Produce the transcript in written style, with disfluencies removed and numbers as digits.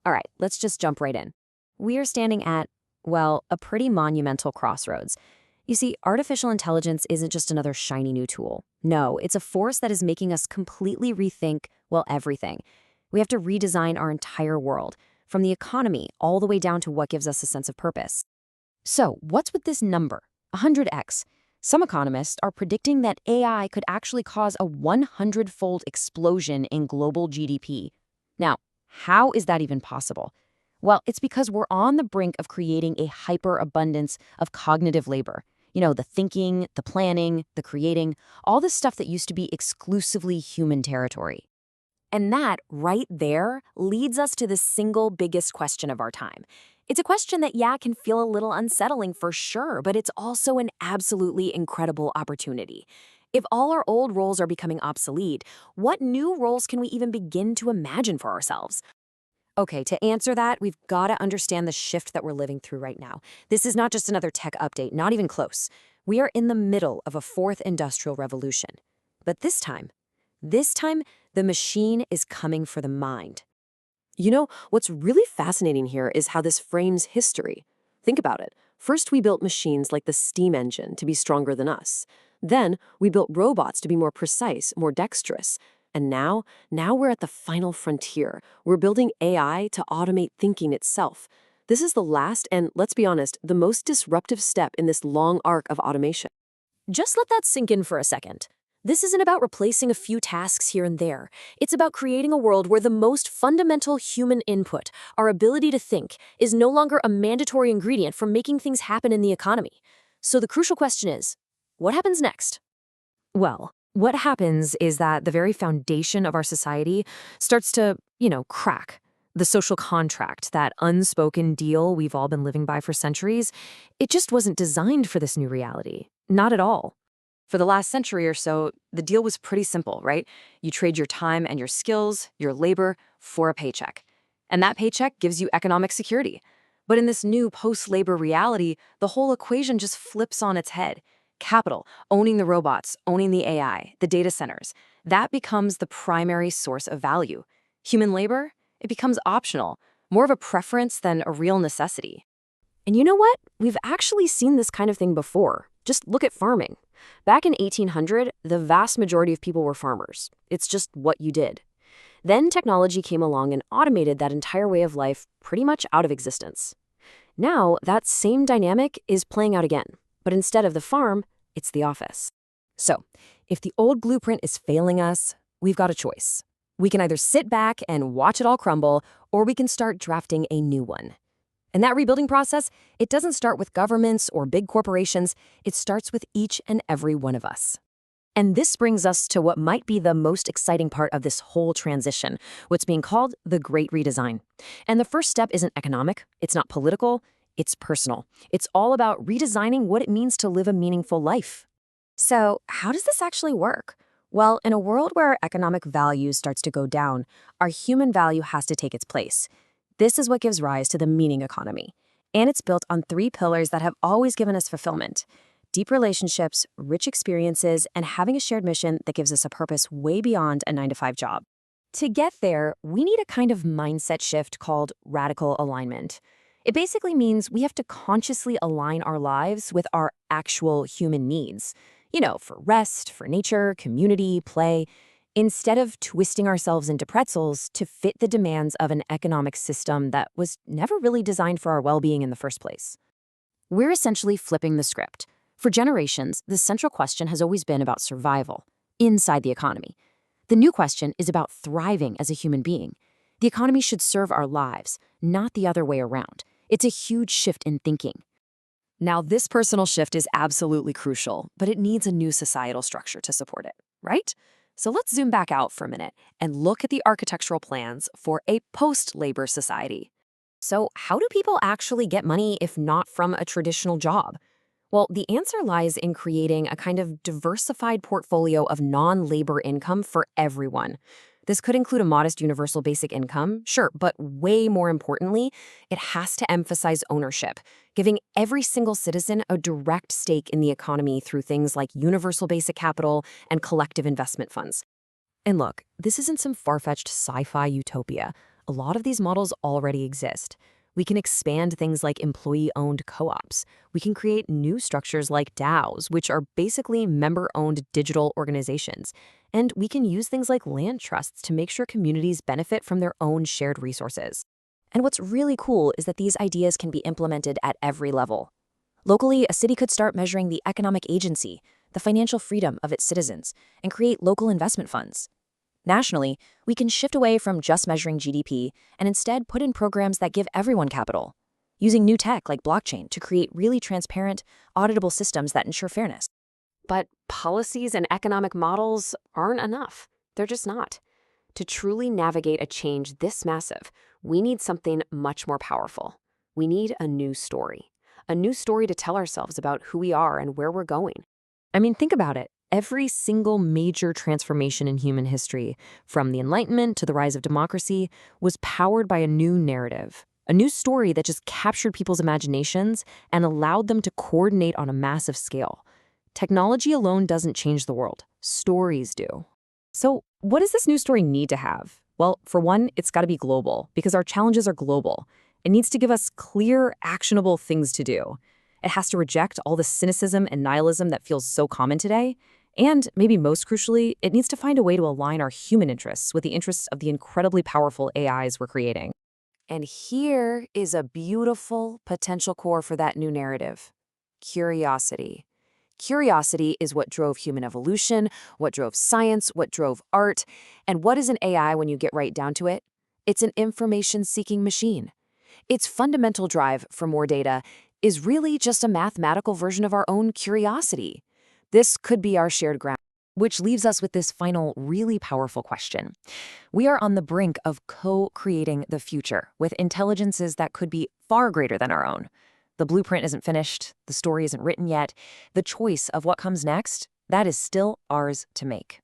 All right, let's just jump right in. We are standing at, well, a pretty monumental crossroads. You see, artificial intelligence isn't just another shiny new tool. No, it's a force that is making us completely rethink, well, everything. We have to redesign our entire world, from the economy all the way down to what gives us a sense of purpose. So, what's with this number, 100x? Some economists are predicting that AI could actually cause a 100-fold explosion in global GDP. Now, how is that even possible? Well, it's because we're on the brink of creating a hyperabundance of cognitive labor. You know, the thinking, the planning, the creating, all this stuff that used to be exclusively human territory. And that, right there, leads us to the single biggest question of our time. It's a question that, yeah, can feel a little unsettling for sure, but it's also an absolutely incredible opportunity. If all our old roles are becoming obsolete, what new roles can we even begin to imagine for ourselves? Okay, to answer that, we've got to understand the shift that we're living through right now. This is not just another tech update, not even close. We are in the middle of a fourth industrial revolution. But this time, the machine is coming for the mind. You know, what's really fascinating here is how this frames history. Think about it. First, we built machines like the steam engine to be stronger than us. Then, we built robots to be more precise, more dexterous. And now we're at the final frontier. We're building AI to automate thinking itself. This is the last and, let's be honest, the most disruptive step in this long arc of automation. Just let that sink in for a second. This isn't about replacing a few tasks here and there. It's about creating a world where the most fundamental human input, our ability to think, is no longer a mandatory ingredient for making things happen in the economy. So the crucial question is, what happens next? Well, what happens is that the very foundation of our society starts to, crack. The social contract, that unspoken deal we've all been living by for centuries, it just wasn't designed for this new reality. Not at all. For the last century or so, the deal was pretty simple, right? You trade your time and your skills, your labor, for a paycheck. And that paycheck gives you economic security. But in this new post-labor reality, the whole equation just flips on its head. Capital, owning the robots, owning the AI, the data centers, that becomes the primary source of value. Human labor, it becomes optional, more of a preference than a real necessity. And you know what? We've actually seen this kind of thing before. Just look at farming. Back in 1800, the vast majority of people were farmers. It's just what you did. Then technology came along and automated that entire way of life pretty much out of existence. Now, that same dynamic is playing out again. But instead of the farm, it's the office. So, if the old blueprint is failing us, we've got a choice. We can either sit back and watch it all crumble, or we can start drafting a new one. And that rebuilding process, it doesn't start with governments or big corporations. It starts with each and every one of us. And this brings us to what might be the most exciting part of this whole transition, what's being called the Great Redesign. And the first step isn't economic, it's not political, it's personal. It's all about redesigning what it means to live a meaningful life. So, how does this actually work? Well, in a world where our economic value starts to go down, our human value has to take its place. This is what gives rise to the meaning economy. And it's built on three pillars that have always given us fulfillment: deep relationships, rich experiences, and having a shared mission that gives us a purpose way beyond a 9-to-5 job. To get there, we need a kind of mindset shift called radical alignment. It basically means we have to consciously align our lives with our actual human needs. For rest, for nature, community, play, instead of twisting ourselves into pretzels to fit the demands of an economic system that was never really designed for our well-being in the first place. We're essentially flipping the script. For generations, the central question has always been about survival, inside the economy. The new question is about thriving as a human being. The economy should serve our lives, not the other way around. It's a huge shift in thinking. Now, this personal shift is absolutely crucial, but it needs a new societal structure to support it, right? So let's zoom back out for a minute and look at the architectural plans for a post-labor society. So how do people actually get money if not from a traditional job? Well, the answer lies in creating a kind of diversified portfolio of non-labor income for everyone. This could include a modest universal basic income, sure, but way more importantly, it has to emphasize ownership, giving every single citizen a direct stake in the economy through things like universal basic capital and collective investment funds. And look, this isn't some far-fetched sci-fi utopia. A lot of these models already exist. We can expand things like employee-owned co-ops. We can create new structures like DAOs, which are basically member-owned digital organizations. And we can use things like land trusts to make sure communities benefit from their own shared resources. And what's really cool is that these ideas can be implemented at every level. Locally, a city could start measuring the economic agency, the financial freedom of its citizens, and create local investment funds. Nationally, we can shift away from just measuring GDP and instead put in programs that give everyone capital, using new tech like blockchain to create really transparent, auditable systems that ensure fairness. But policies and economic models aren't enough. They're just not. To truly navigate a change this massive, we need something much more powerful. We need a new story. A new story to tell ourselves about who we are and where we're going. I mean, think about it. Every single major transformation in human history, from the Enlightenment to the rise of democracy, was powered by a new narrative, a new story that just captured people's imaginations and allowed them to coordinate on a massive scale. Technology alone doesn't change the world. Stories do. So, what does this new story need to have? Well, for one, it's got to be global, because our challenges are global. It needs to give us clear, actionable things to do. It has to reject all the cynicism and nihilism that feels so common today. And, maybe most crucially, it needs to find a way to align our human interests with the interests of the incredibly powerful AIs we're creating. And here is a beautiful potential core for that new narrative: curiosity. Curiosity is what drove human evolution, what drove science, what drove art. And what is an AI when you get right down to it? It's an information-seeking machine. Its fundamental drive for more data is really just a mathematical version of our own curiosity. This could be our shared ground, which leaves us with this final, really powerful question. We are on the brink of co-creating the future with intelligences that could be far greater than our own. The blueprint isn't finished, the story isn't written yet. The choice of what comes next, that is still ours to make.